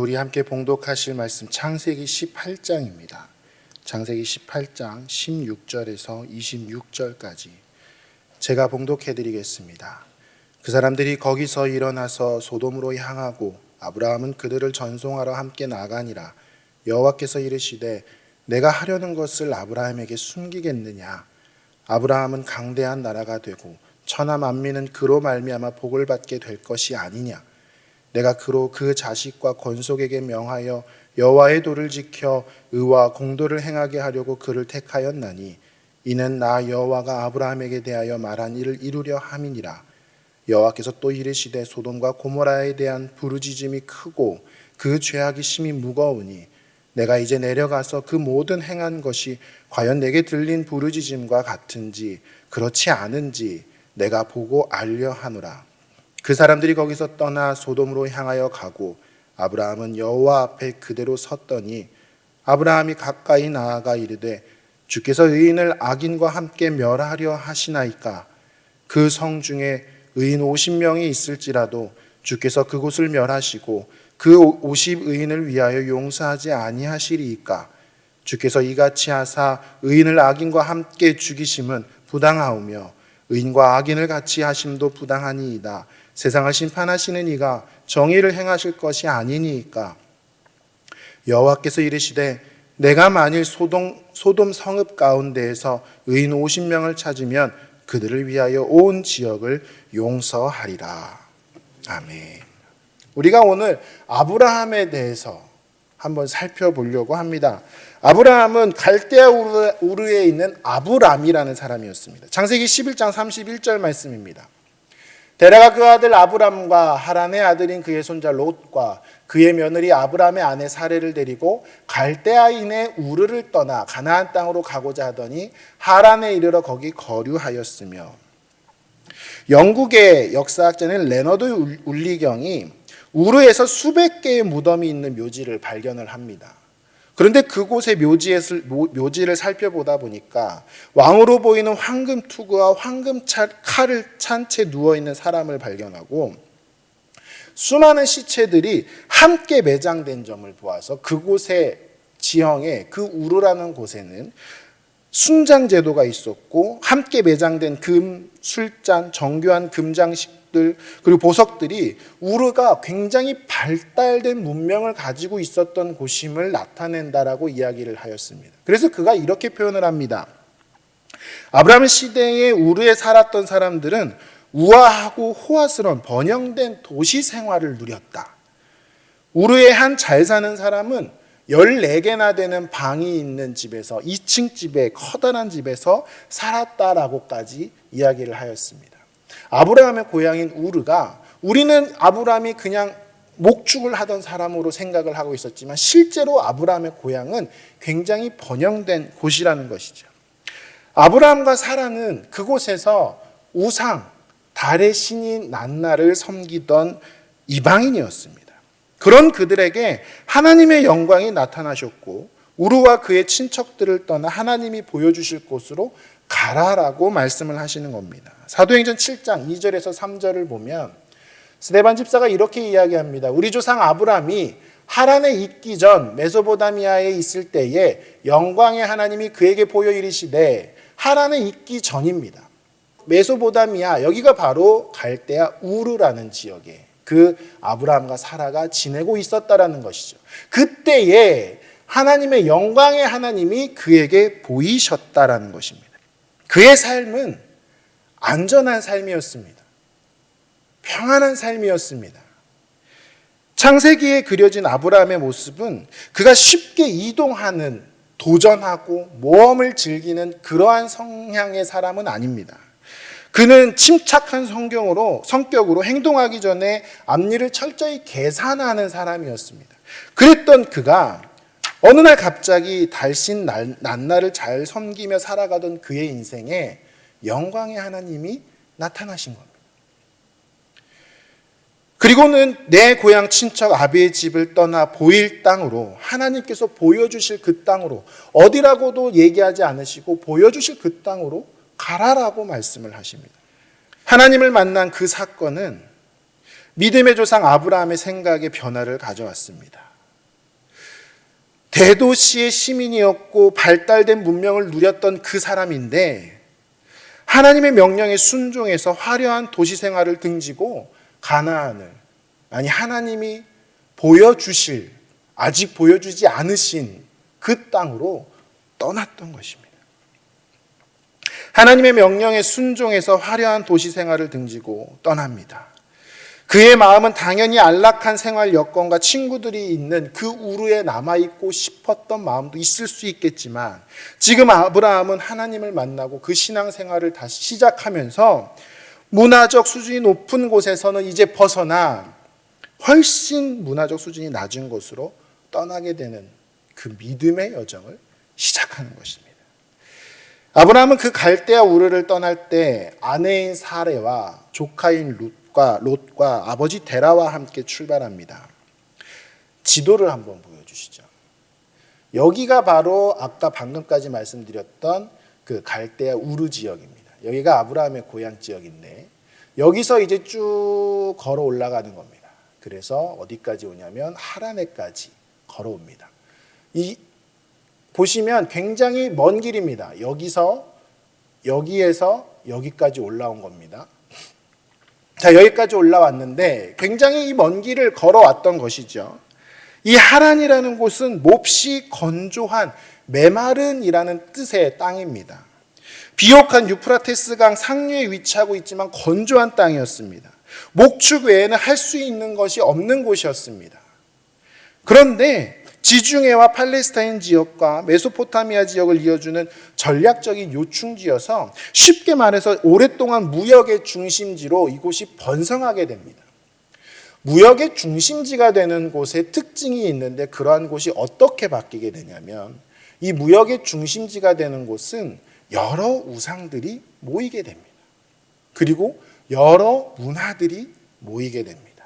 우리 함께 봉독하실 말씀 창세기 18장입니다. 창세기 18장 16절에서 26절까지 제가 봉독해 드리겠습니다. 그 사람들이 거기서 일어나서 소돔으로 향하고 아브라함은 그들을 전송하러 함께 나가니라. 여호와께서 이르시되 내가 하려는 것을 아브라함에게 숨기겠느냐. 아브라함은 강대한 나라가 되고 천하 만민은 그로 말미암아 복을 받게 될 것이 아니냐. 내가 그로 그 자식과 건속에게 명하여 여호와의 도를 지켜 의와 공도를 행하게 하려고 그를 택하였나니 이는 나 여호와가 아브라함에게 대하여 말한 일을 이루려 함이니라. 여호와께서 또 이르시되 소돔과 고모라에 대한 부르짖음이 크고 그 죄악이 심히 무거우니 내가 이제 내려가서 그 모든 행한 것이 과연 내게 들린 부르짖음과 같은지 그렇지 않은지 내가 보고 알려 하노라. 그 사람들이 거기서 떠나 소돔으로 향하여 가고 아브라함은 여호와 앞에 그대로 섰더니 아브라함이 가까이 나아가 이르되 주께서 의인을 악인과 함께 멸하려 하시나이까. 그 성 중에 의인 50명이 있을지라도 주께서 그곳을 멸하시고 그 50의인을 위하여 용서하지 아니하시리이까. 주께서 이같이 하사 의인을 악인과 함께 죽이심은 부당하오며 의인과 악인을 같이 하심도 부당하니이다. 세상을 심판하시는 이가 정의를 행하실 것이 아니니이까. 여호와께서 이르시되 내가 만일 소돔 성읍 가운데에서 의인 50명을 찾으면 그들을 위하여 온 지역을 용서하리라. 아멘. 우리가 오늘 아브라함에 대해서 한번 살펴보려고 합니다. 아브라함은 갈대아 우르에 있는 아브람이라는 사람이었습니다. 창세기 11장 31절 말씀입니다. 데라가 그 아들 아브람과 하란의 아들인 그의 손자 롯과 그의 며느리 아브람의 아내 사레를 데리고 갈대아인의 우르를 떠나 가나안 땅으로 가고자 하더니 하란에 이르러 거기 거류하였으며. 영국의 역사학자는 레너드 울리경이 우르에서 수백 개의 무덤이 있는 묘지를 발견을 합니다. 그런데 그곳의 묘지를 살펴보다 보니까 왕으로 보이는 황금 투구와 황금 칼을 찬 채 누워있는 사람을 발견하고 수많은 시체들이 함께 매장된 점을 보아서 그곳의 지형에 그 우르라는 곳에는 순장 제도가 있었고 함께 매장된 금, 술잔, 정교한 금장식들 그리고 보석들이 우르가 굉장히 발달된 문명을 가지고 있었던 곳임을 나타낸다라고 이야기를 하였습니다. 그래서 그가 이렇게 표현을 합니다. 아브라함 시대에 우르에 살았던 사람들은 우아하고 호화스러운 번영된 도시 생활을 누렸다. 우르의 한 잘 사는 사람은 14개나 되는 방이 있는 집에서 2층 집에 커다란 집에서 살았다라고까지 이야기를 하였습니다. 아브라함의 고향인 우르가 우리는 아브라함이 그냥 목축을 하던 사람으로 생각을 하고 있었지만 실제로 아브라함의 고향은 굉장히 번영된 곳이라는 것이죠. 아브라함과 사라는 그곳에서 우상, 달의 신인 난나를 섬기던 이방인이었습니다. 그런 그들에게 하나님의 영광이 나타나셨고 우르와 그의 친척들을 떠나 하나님이 보여주실 곳으로 가라라고 말씀을 하시는 겁니다. 사도행전 7장 2절에서 3절을 보면 스데반 집사가 이렇게 이야기합니다. 우리 조상 아브라함이 하란에 있기 전 메소포타미아에 있을 때에 영광의 하나님이 그에게 보여 이르시되 하란에 있기 전입니다. 메소포타미아 여기가 바로 갈대아 우르라는 지역에 그 아브라함과 사라가 지내고 있었다라는 것이죠. 그때에 하나님의 영광의 하나님이 그에게 보이셨다라는 것입니다. 그의 삶은 안전한 삶이었습니다. 평안한 삶이었습니다. 창세기에 그려진 아브라함의 모습은 그가 쉽게 이동하는 도전하고 모험을 즐기는 그러한 성향의 사람은 아닙니다. 그는 침착한 성격으로 행동하기 전에 앞일을 철저히 계산하는 사람이었습니다. 그랬던 그가 어느 날 갑자기 달신 난나를 잘 섬기며 살아가던 그의 인생에 영광의 하나님이 나타나신 겁니다. 그리고는 내 고향 친척 아비의 집을 떠나 보일 땅으로 하나님께서 보여주실 그 땅으로 어디라고도 얘기하지 않으시고 보여주실 그 땅으로 가라라고 말씀을 하십니다. 하나님을 만난 그 사건은 믿음의 조상 아브라함의 생각의 변화를 가져왔습니다. 대도시의 시민이었고 발달된 문명을 누렸던 그 사람인데 하나님의 명령에 순종해서 화려한 도시 생활을 등지고 가나안을, 아니 하나님이 보여주실, 아직 보여주지 않으신 그 땅으로 떠났던 것입니다. 하나님의 명령에 순종해서 화려한 도시 생활을 등지고 떠납니다. 그의 마음은 당연히 안락한 생활 여건과 친구들이 있는 그 우르에 남아있고 싶었던 마음도 있을 수 있겠지만 지금 아브라함은 하나님을 만나고 그 신앙생활을 다시 시작하면서 문화적 수준이 높은 곳에서는 이제 벗어나 훨씬 문화적 수준이 낮은 곳으로 떠나게 되는 그 믿음의 여정을 시작하는 것입니다. 아브라함은 그 갈대아 우르를 떠날 때 아내인 사레와 조카인 롯과 아버지 데라와 함께 출발합니다. 지도를 한번 보여주시죠. 여기가 바로 아까 방금까지 말씀드렸던 그 갈대아 우르 지역입니다. 여기가 아브라함의 고향 지역인데 여기서 이제 쭉 걸어 올라가는 겁니다. 그래서 어디까지 오냐면 하란에까지 걸어옵니다. 보시면 굉장히 먼 길입니다. 여기에서 여기까지 올라온 겁니다. 자, 여기까지 올라왔는데 굉장히 이 먼 길을 걸어왔던 것이죠. 이 하란이라는 곳은 몹시 건조한 메마른이라는 뜻의 땅입니다. 비옥한 유프라테스강 상류에 위치하고 있지만 건조한 땅이었습니다. 목축 외에는 할 수 있는 것이 없는 곳이었습니다. 그런데 지중해와 팔레스타인 지역과 메소포타미아 지역을 이어주는 전략적인 요충지여서 쉽게 말해서 오랫동안 무역의 중심지로 이곳이 번성하게 됩니다. 무역의 중심지가 되는 곳에 특징이 있는데 그러한 곳이 어떻게 바뀌게 되냐면 이 무역의 중심지가 되는 곳은 여러 우상들이 모이게 됩니다. 그리고 여러 문화들이 모이게 됩니다.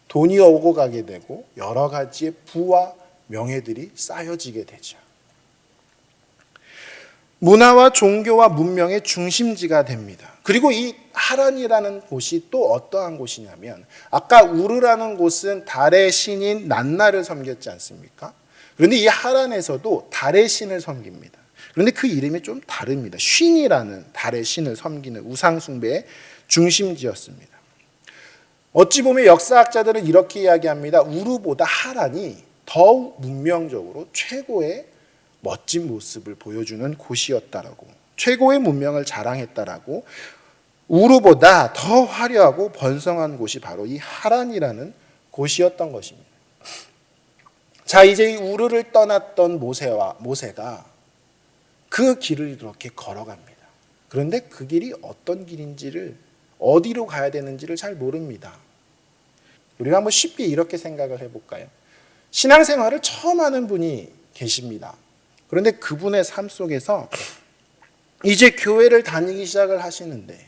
돈이 오고 가게 되고 여러 가지의 부와 명예들이 쌓여지게 되죠. 문화와 종교와 문명의 중심지가 됩니다. 그리고 이 하란이라는 곳이 또 어떠한 곳이냐면 아까 우르라는 곳은 달의 신인 난나를 섬겼지 않습니까? 그런데 이 하란에서도 달의 신을 섬깁니다. 그런데 그 이름이 좀 다릅니다. 쉰이라는 달의 신을 섬기는 우상숭배의 중심지였습니다. 어찌 보면 역사학자들은 이렇게 이야기합니다. 우르보다 하란이 더욱 문명적으로 최고의 멋진 모습을 보여주는 곳이었다라고, 최고의 문명을 자랑했다라고, 우르보다 더 화려하고 번성한 곳이 바로 이 하란이라는 곳이었던 것입니다. 자, 이제 이 우르를 떠났던 모세가 그 길을 그렇게 걸어갑니다. 그런데 그 길이 어떤 길인지를, 어디로 가야 되는지를 잘 모릅니다. 우리가 한번 쉽게 이렇게 생각을 해볼까요? 신앙생활을 처음 하는 분이 계십니다. 그런데 그분의 삶 속에서 이제 교회를 다니기 시작을 하시는데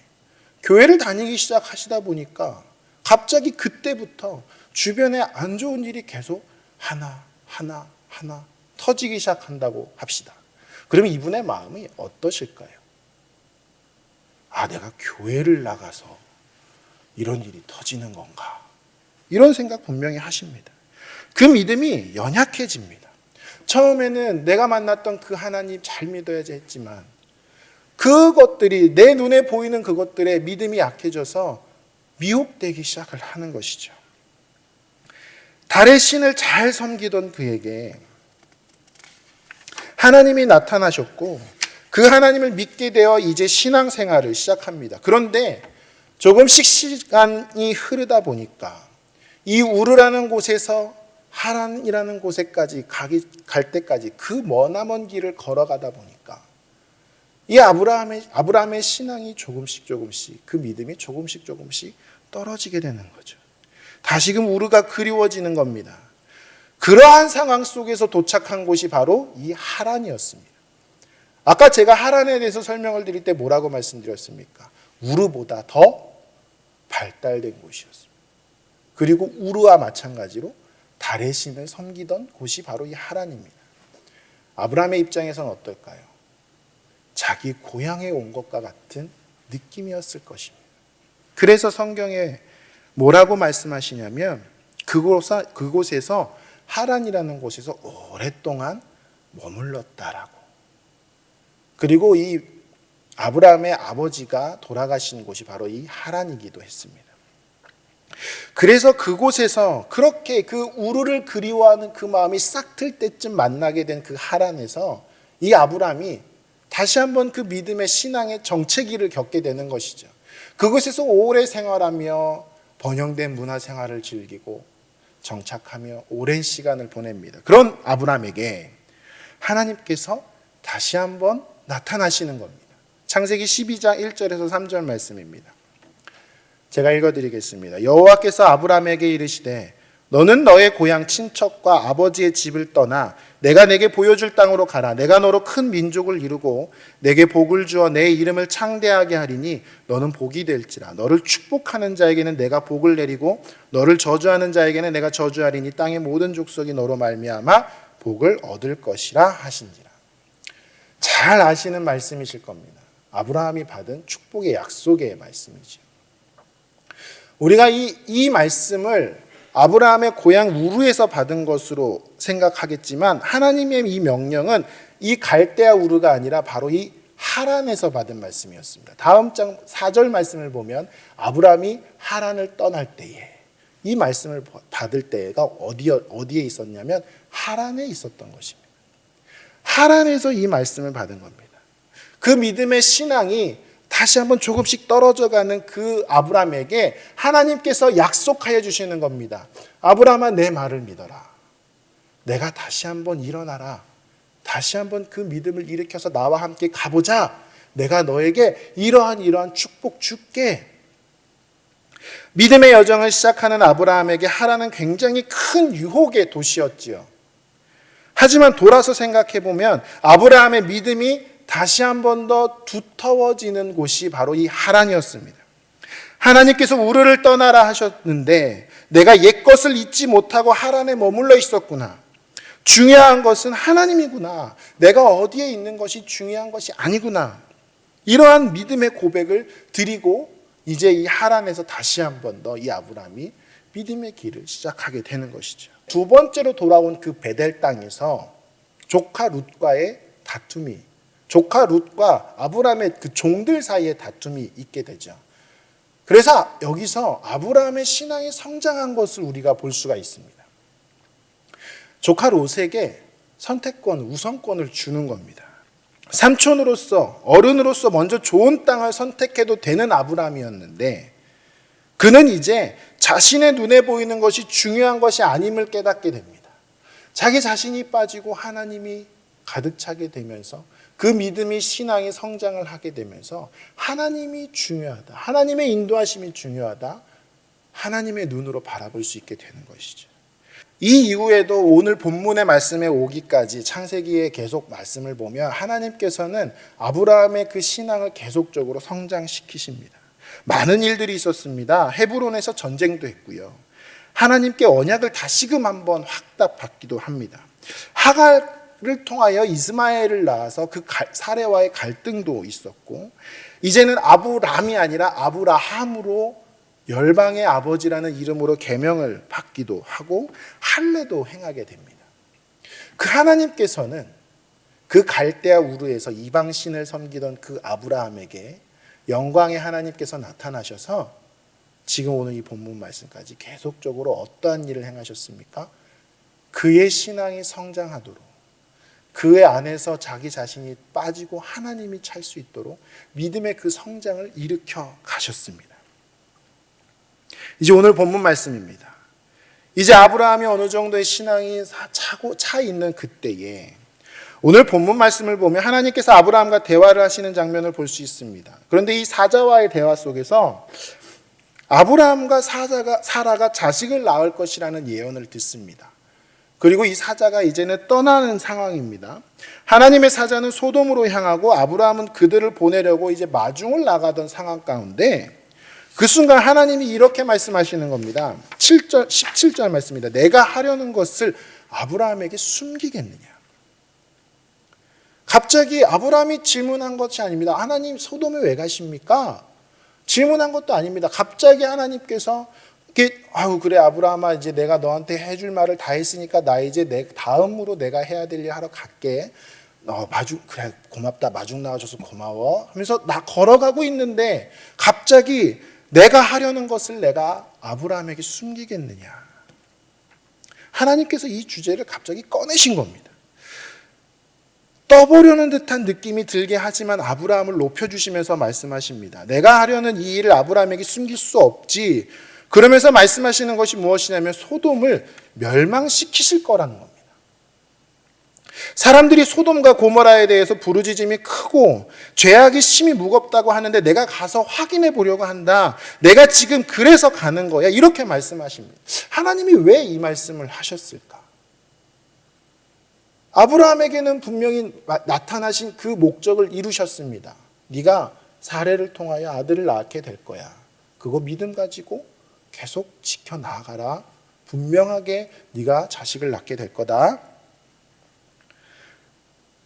교회를 다니기 시작하시다 보니까 갑자기 그때부터 주변에 안 좋은 일이 계속 하나 터지기 시작한다고 합시다. 그러면 이분의 마음이 어떠실까요? 아, 내가 교회를 나가서 이런 일이 터지는 건가? 이런 생각 분명히 하십니다. 그 믿음이 연약해집니다. 처음에는 내가 만났던 그 하나님 잘 믿어야지 했지만 그것들이 내 눈에 보이는 그것들에 믿음이 약해져서 미혹되기 시작을 하는 것이죠. 달의 신을 잘 섬기던 그에게 하나님이 나타나셨고 그 하나님을 믿게 되어 이제 신앙생활을 시작합니다. 그런데 조금씩 시간이 흐르다 보니까 이 우르라는 곳에서 하란이라는 곳에까지 갈 때까지 그 머나먼 길을 걸어가다 보니까 이 아브라함의 신앙이 조금씩 그 믿음이 조금씩 떨어지게 되는 거죠. 다시금 우르가 그리워지는 겁니다. 그러한 상황 속에서 도착한 곳이 바로 이 하란이었습니다. 아까 제가 하란에 대해서 설명을 드릴 때 뭐라고 말씀드렸습니까? 우르보다 더 발달된 곳이었습니다. 그리고 우르와 마찬가지로 달의 신을 섬기던 곳이 바로 이 하란입니다. 아브라함의 입장에서는 어떨까요? 자기 고향에 온 것과 같은 느낌이었을 것입니다. 그래서 성경에 뭐라고 말씀하시냐면 그곳에서 하란이라는 곳에서 오랫동안 머물렀다라고. 그리고 이 아브라함의 아버지가 돌아가신 곳이 바로 이 하란이기도 했습니다. 그래서 그곳에서 그렇게 그 우르를 그리워하는 그 마음이 싹 틀 때쯤 만나게 된 그 하란에서 이 아브라함이 다시 한번 그 믿음의 신앙의 정체기를 겪게 되는 것이죠. 그곳에서 오래 생활하며 번영된 문화 생활을 즐기고 정착하며 오랜 시간을 보냅니다. 그런 아브라함에게 하나님께서 다시 한번 나타나시는 겁니다. 창세기 12장 1절에서 3절 말씀입니다. 제가 읽어드리겠습니다. 여호와께서 아브라함에게 이르시되 너는 너의 고향 친척과 아버지의 집을 떠나 내가 내게 보여줄 땅으로 가라. 내가 너로 큰 민족을 이루고 내게 복을 주어 내 이름을 창대하게 하리니 너는 복이 될지라. 너를 축복하는 자에게는 내가 복을 내리고 너를 저주하는 자에게는 내가 저주하리니 땅의 모든 족속이 너로 말미암아 복을 얻을 것이라 하신지라. 잘 아시는 말씀이실 겁니다. 아브라함이 받은 축복의 약속의 말씀이죠. 우리가 이 말씀을 아브라함의 고향 우르에서 받은 것으로 생각하겠지만 하나님의 이 명령은 이 갈대아 우르가 아니라 바로 이 하란에서 받은 말씀이었습니다. 다음 장 4절 말씀을 보면 아브라함이 하란을 떠날 때에 이 말씀을 받을 때가 어디에 있었냐면 하란에 있었던 것입니다. 하란에서 이 말씀을 받은 겁니다. 그 믿음의 신앙이 다시 한번 조금씩 떨어져가는 그 아브라함에게 하나님께서 약속하여 주시는 겁니다. 아브라함아, 내 말을 믿어라. 내가 다시 한번 일어나라. 다시 한번 그 믿음을 일으켜서 나와 함께 가보자. 내가 너에게 이러한 축복 줄게. 믿음의 여정을 시작하는 아브라함에게 하란은 굉장히 큰 유혹의 도시였지요. 하지만 돌아서 생각해 보면 아브라함의 믿음이 다시 한 번 더 두터워지는 곳이 바로 이 하란이었습니다. 하나님께서 우르를 떠나라 하셨는데 내가 옛것을 잊지 못하고 하란에 머물러 있었구나. 중요한 것은 하나님이구나. 내가 어디에 있는 것이 중요한 것이 아니구나. 이러한 믿음의 고백을 드리고 이제 이 하란에서 다시 한 번 더 이 아브라함이 믿음의 길을 시작하게 되는 것이죠. 두 번째로 돌아온 그 베델 땅에서 조카 룻과의 다툼이, 조카 룻과 아브라함의 그 종들 사이에 다툼이 있게 되죠. 그래서 여기서 아브라함의 신앙이 성장한 것을 우리가 볼 수가 있습니다. 조카 롯에게 선택권, 우선권을 주는 겁니다. 삼촌으로서, 어른으로서 먼저 좋은 땅을 선택해도 되는 아브라함이었는데 그는 이제 자신의 눈에 보이는 것이 중요한 것이 아님을 깨닫게 됩니다. 자기 자신이 빠지고 하나님이 가득 차게 되면서 그 믿음이 신앙이 성장을 하게 되면서 하나님이 중요하다. 하나님의 인도하심이 중요하다. 하나님의 눈으로 바라볼 수 있게 되는 것이죠. 이 이후에도 오늘 본문의 말씀에 오기까지 창세기에 계속 말씀을 보면 하나님께서는 아브라함의 그 신앙을 계속적으로 성장시키십니다. 많은 일들이 있었습니다. 헤브론에서 전쟁도 했고요. 하나님께 언약을 다시금 한번 확답받기도 합니다. 하갈을 통하여 이스마엘을 낳아서 그 사레와의 갈등도 있었고 이제는 아브람이 아니라 아브라함으로 열방의 아버지라는 이름으로 계명을 받기도 하고 할례도 행하게 됩니다. 그 하나님께서는 그 갈대아 우르에서 이방신을 섬기던 그 아브라함에게 영광의 하나님께서 나타나셔서 지금 오늘 이 본문 말씀까지 계속적으로 어떠한 일을 행하셨습니까? 그의 신앙이 성장하도록 그의 안에서 자기 자신이 빠지고 하나님이 찰 수 있도록 믿음의 그 성장을 일으켜 가셨습니다. 이제 오늘 본문 말씀입니다. 이제 아브라함이 어느 정도의 신앙이 차 있는 그때에 오늘 본문 말씀을 보면 하나님께서 아브라함과 대화를 하시는 장면을 볼 수 있습니다. 그런데 이 사자와의 대화 속에서 아브라함과 사라가 자식을 낳을 것이라는 예언을 듣습니다. 그리고 이 사자가 이제는 떠나는 상황입니다. 하나님의 사자는 소돔으로 향하고 아브라함은 그들을 보내려고 이제 마중을 나가던 상황 가운데 그 순간 하나님이 이렇게 말씀하시는 겁니다. 17절 말씀입니다. 내가 하려는 것을 아브라함에게 숨기겠느냐. 갑자기 아브라함이 질문한 것이 아닙니다. 하나님 소돔에 왜 가십니까? 질문한 것도 아닙니다. 갑자기 하나님께서 그래 아브라함아, 이제 내가 너한테 해줄 말을 다 했으니까 나 이제 다음으로 내가 해야 될 일 하러 갈게. 그래 고맙다, 마중 나와줘서 고마워 하면서 나 걸어가고 있는데 갑자기 내가 하려는 것을 내가 아브라함에게 숨기겠느냐. 하나님께서 이 주제를 갑자기 꺼내신 겁니다. 떠보려는 듯한 느낌이 들게 하지만 아브라함을 높여주시면서 말씀하십니다. 내가 하려는 이 일을 아브라함에게 숨길 수 없지. 그러면서 말씀하시는 것이 무엇이냐면 소돔을 멸망시키실 거라는 겁니다. 사람들이 소돔과 고모라에 대해서 부르짖음이 크고 죄악이 심히 무겁다고 하는데 내가 가서 확인해 보려고 한다. 내가 지금 그래서 가는 거야. 이렇게 말씀하십니다. 하나님이 왜 이 말씀을 하셨을까? 아브라함에게는 분명히 나타나신 그 목적을 이루셨습니다. 네가 사례를 통하여 아들을 낳게 될 거야. 그거 믿음 가지고 계속 지켜나가라. 분명하게 네가 자식을 낳게 될 거다.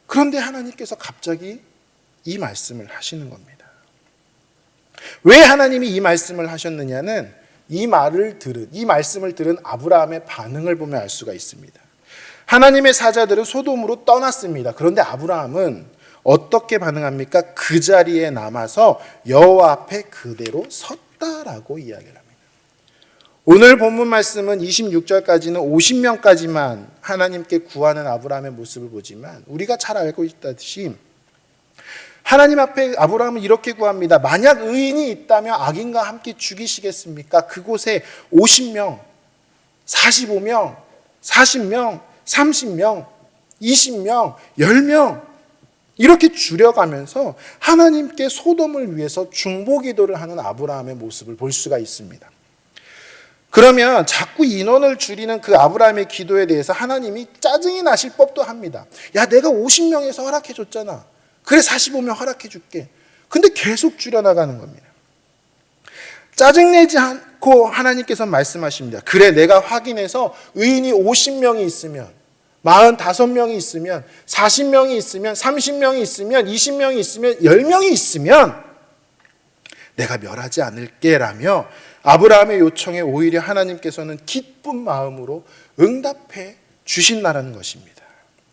그런데 하나님께서 갑자기 이 말씀을 하시는 겁니다. 왜 하나님이 이 말씀을 하셨느냐는 이 말씀을 들은 아브라함의 반응을 보면 알 수가 있습니다. 하나님의 사자들은 소돔으로 떠났습니다. 그런데 아브라함은 어떻게 반응합니까? 그 자리에 남아서 여호와 앞에 그대로 섰다라고 이야기를 합니다. 오늘 본문 말씀은 26절까지는 50명까지만 하나님께 구하는 아브라함의 모습을 보지만 우리가 잘 알고 있다듯이 하나님 앞에 아브라함은 이렇게 구합니다. 만약 의인이 있다면 악인과 함께 죽이시겠습니까? 그곳에 50명, 45명, 40명, 30명, 20명, 10명 이렇게 줄여가면서 하나님께 소돔을 위해서 중보기도를 하는 아브라함의 모습을 볼 수가 있습니다. 그러면 자꾸 인원을 줄이는 그 아브라함의 기도에 대해서 하나님이 짜증이 나실 법도 합니다. 야, 내가 50명에서 허락해 줬잖아. 그래 45명 허락해 줄게. 근데 계속 줄여나가는 겁니다. 짜증내지 않고 하나님께서 말씀하십니다. 그래 내가 확인해서 의인이 50명이 있으면 45명이 있으면 40명이 있으면 30명이 있으면 20명이 있으면 10명이 있으면 내가 멸하지 않을게 라며 아브라함의 요청에 오히려 하나님께서는 기쁜 마음으로 응답해 주신다는 것입니다.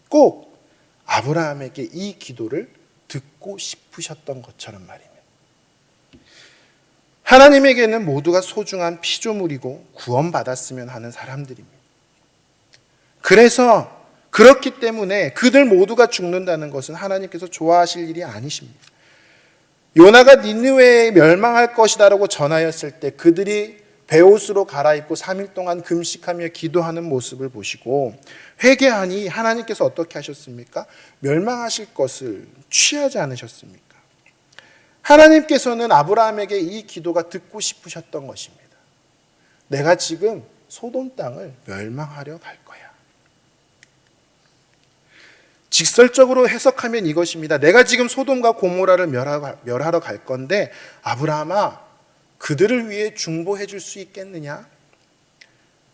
꼭 아브라함에게 이 기도를 듣고 싶으셨던 것처럼 말입니다. 하나님에게는 모두가 소중한 피조물이고 구원받았으면 하는 사람들입니다. 그렇기 때문에 그들 모두가 죽는다는 것은 하나님께서 좋아하실 일이 아니십니다. 요나가 니느웨에 멸망할 것이다라고 전하였을 때 그들이 베옷으로 갈아입고 3일 동안 금식하며 기도하는 모습을 보시고 회개하니 하나님께서 어떻게 하셨습니까? 멸망하실 것을 취하지 않으셨습니까? 하나님께서는 아브라함에게 이 기도가 듣고 싶으셨던 것입니다. 내가 지금 소돔 땅을 멸망하려 갈 거야. 직설적으로 해석하면 이것입니다. 내가 지금 소돔과 고모라를 멸하러 갈 건데 아브라함아 그들을 위해 중보해 줄 수 있겠느냐?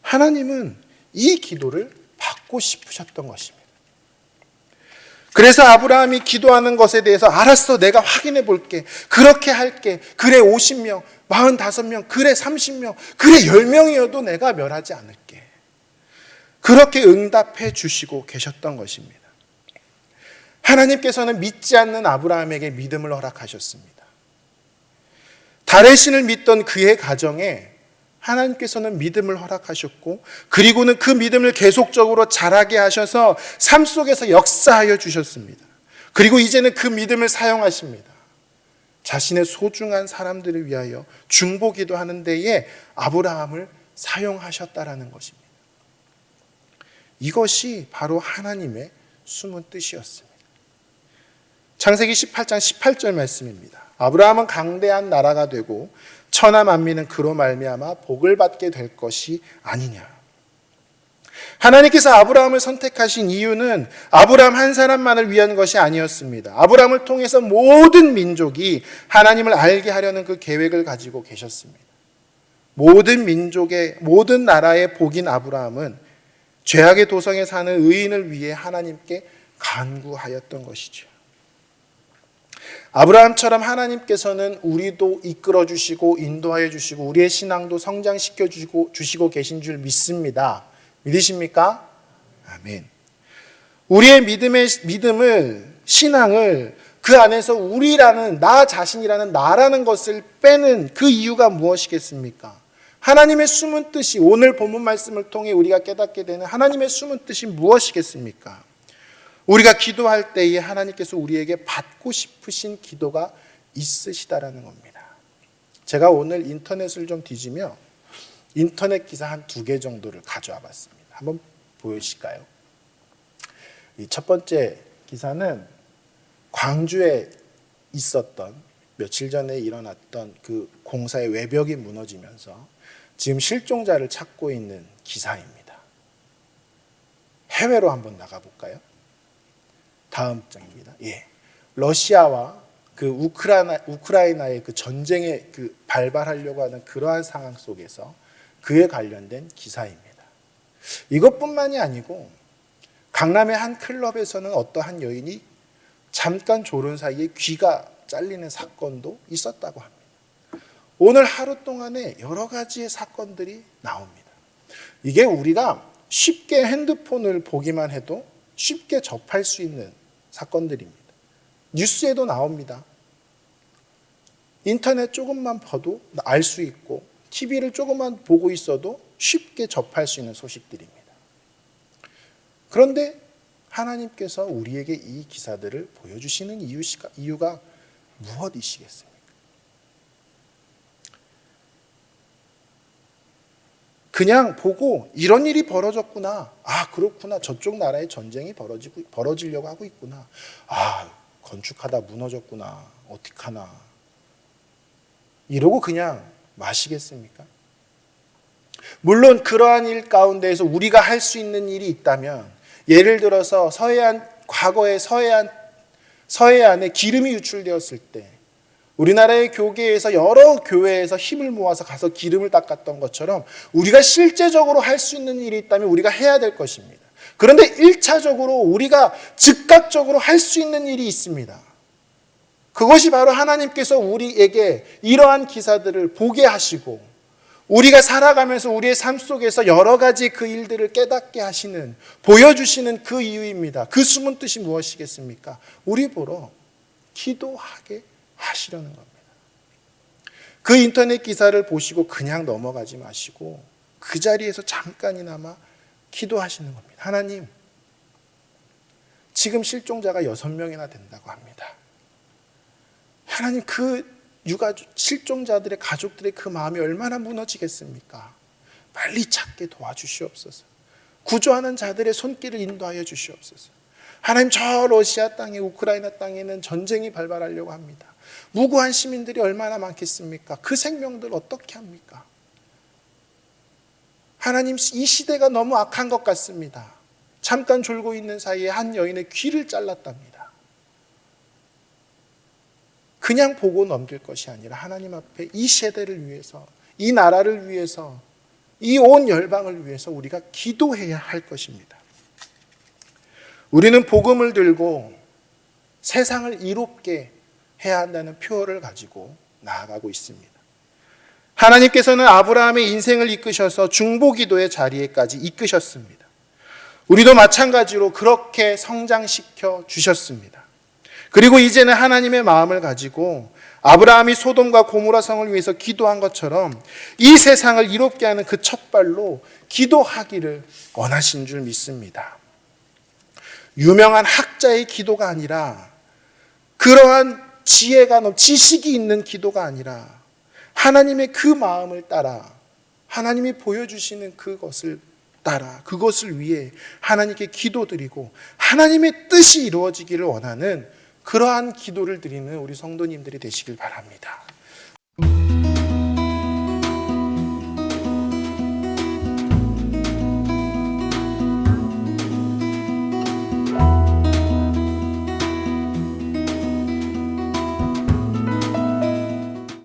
하나님은 이 기도를 받고 싶으셨던 것입니다. 그래서 아브라함이 기도하는 것에 대해서 알았어 내가 확인해 볼게. 그렇게 할게. 그래 50명, 45명, 그래 30명, 그래 10명이어도 내가 멸하지 않을게. 그렇게 응답해 주시고 계셨던 것입니다. 하나님께서는 믿지 않는 아브라함에게 믿음을 허락하셨습니다. 달의 신을 믿던 그의 가정에 하나님께서는 믿음을 허락하셨고 그리고는 그 믿음을 계속적으로 자라게 하셔서 삶 속에서 역사하여 주셨습니다. 그리고 이제는 그 믿음을 사용하십니다. 자신의 소중한 사람들을 위하여 중보기도 하는 데에 아브라함을 사용하셨다라는 것입니다. 이것이 바로 하나님의 숨은 뜻이었습니다. 창세기 18장 18절 말씀입니다. 아브라함은 강대한 나라가 되고 천하 만민은 그로 말미암아 복을 받게 될 것이 아니냐. 하나님께서 아브라함을 선택하신 이유는 아브라함 한 사람만을 위한 것이 아니었습니다. 아브라함을 통해서 모든 민족이 하나님을 알게 하려는 그 계획을 가지고 계셨습니다. 모든 민족의 모든 나라의 복인 아브라함은 죄악의 도성에 사는 의인을 위해 하나님께 간구하였던 것이죠. 아브라함처럼 하나님께서는 우리도 이끌어 주시고 인도하여 주시고 우리의 신앙도 성장시켜 주시고 계신 줄 믿습니다. 믿으십니까? 아멘. 우리의 믿음을, 신앙을 그 안에서 우리라는, 나 자신이라는 나라는 것을 빼는 그 이유가 무엇이겠습니까? 하나님의 숨은 뜻이, 오늘 본문 말씀을 통해 우리가 깨닫게 되는 하나님의 숨은 뜻이 무엇이겠습니까? 우리가 기도할 때에 하나님께서 우리에게 받고 싶으신 기도가 있으시다라는 겁니다. 제가 오늘 인터넷을 좀 뒤지며 인터넷 기사 한 2개 정도를 가져와 봤습니다. 한번 보여주실까요? 이 첫 번째 기사는 광주에 있었던, 며칠 전에 일어났던 그 공사의 외벽이 무너지면서 지금 실종자를 찾고 있는 기사입니다. 해외로 한번 나가볼까요? 다음 장입니다. 예. 러시아와 그 우크라이나의 그 전쟁에 그 발발하려고 하는 그러한 상황 속에서 그에 관련된 기사입니다. 이것뿐만이 아니고 강남의 한 클럽에서는 어떠한 여인이 잠깐 졸은 사이에 귀가 잘리는 사건도 있었다고 합니다. 오늘 하루 동안에 여러 가지의 사건들이 나옵니다. 이게 우리가 쉽게 핸드폰을 보기만 해도 쉽게 접할 수 있는 사건들입니다. 뉴스에도 나옵니다. 인터넷 조금만 봐도 알 수 있고 TV를 조금만 보고 있어도 쉽게 접할 수 있는 소식들입니다. 그런데 하나님께서 우리에게 이 기사들을 보여주시는 이유가 무엇이시겠습니까? 그냥 보고 이런 일이 벌어졌구나. 아, 그렇구나. 저쪽 나라에 전쟁이 벌어지려고 하고 있구나. 아, 건축하다 무너졌구나. 어떡하나. 이러고 그냥 마시겠습니까? 물론 그러한 일 가운데에서 우리가 할 수 있는 일이 있다면, 예를 들어서 과거에 서해안에 기름이 유출되었을 때 우리나라의 교계에서 여러 교회에서 힘을 모아서 가서 기름을 닦았던 것처럼 우리가 실제적으로 할 수 있는 일이 있다면 우리가 해야 될 것입니다. 그런데 1차적으로 우리가 즉각적으로 할 수 있는 일이 있습니다. 그것이 바로 하나님께서 우리에게 이러한 기사들을 보게 하시고 우리가 살아가면서 우리의 삶 속에서 여러 가지 그 일들을 깨닫게 하시는, 보여주시는 그 이유입니다. 그 숨은 뜻이 무엇이겠습니까? 우리 보러 기도하게 하시려는 겁니다. 그 인터넷 기사를 보시고 그냥 넘어가지 마시고 그 자리에서 잠깐이나마 기도하시는 겁니다. 하나님, 지금 실종자가 6명이나 된다고 합니다. 하나님, 그 실종자들의 가족들의 그 마음이 얼마나 무너지겠습니까? 빨리 찾게 도와주시옵소서. 구조하는 자들의 손길을 인도하여 주시옵소서. 하나님, 저 러시아 땅에, 우크라이나 땅에는 전쟁이 발발하려고 합니다. 무고한 시민들이 얼마나 많겠습니까? 그 생명들 어떻게 합니까? 하나님, 이 시대가 너무 악한 것 같습니다. 잠깐 졸고 있는 사이에 한 여인의 귀를 잘랐답니다. 그냥 보고 넘길 것이 아니라 하나님 앞에 이 세대를 위해서, 이 나라를 위해서, 이 온 열방을 위해서 우리가 기도해야 할 것입니다. 우리는 복음을 들고 세상을 이롭게 해야 한다는 표어를 가지고 나아가고 있습니다. 하나님께서는 아브라함의 인생을 이끄셔서 중보기도의 자리에까지 이끄셨습니다. 우리도 마찬가지로 그렇게 성장시켜 주셨습니다. 그리고 이제는 하나님의 마음을 가지고 아브라함이 소돔과 고모라 성을 위해서 기도한 것처럼 이 세상을 이롭게 하는 그 첫 발로 기도하기를 원하신 줄 믿습니다. 유명한 학자의 기도가 아니라, 그러한 지식이 있는 기도가 아니라 하나님의 그 마음을 따라, 하나님이 보여주시는 그것을 따라, 그것을 위해 하나님께 기도드리고 하나님의 뜻이 이루어지기를 원하는 그러한 기도를 드리는 우리 성도님들이 되시길 바랍니다.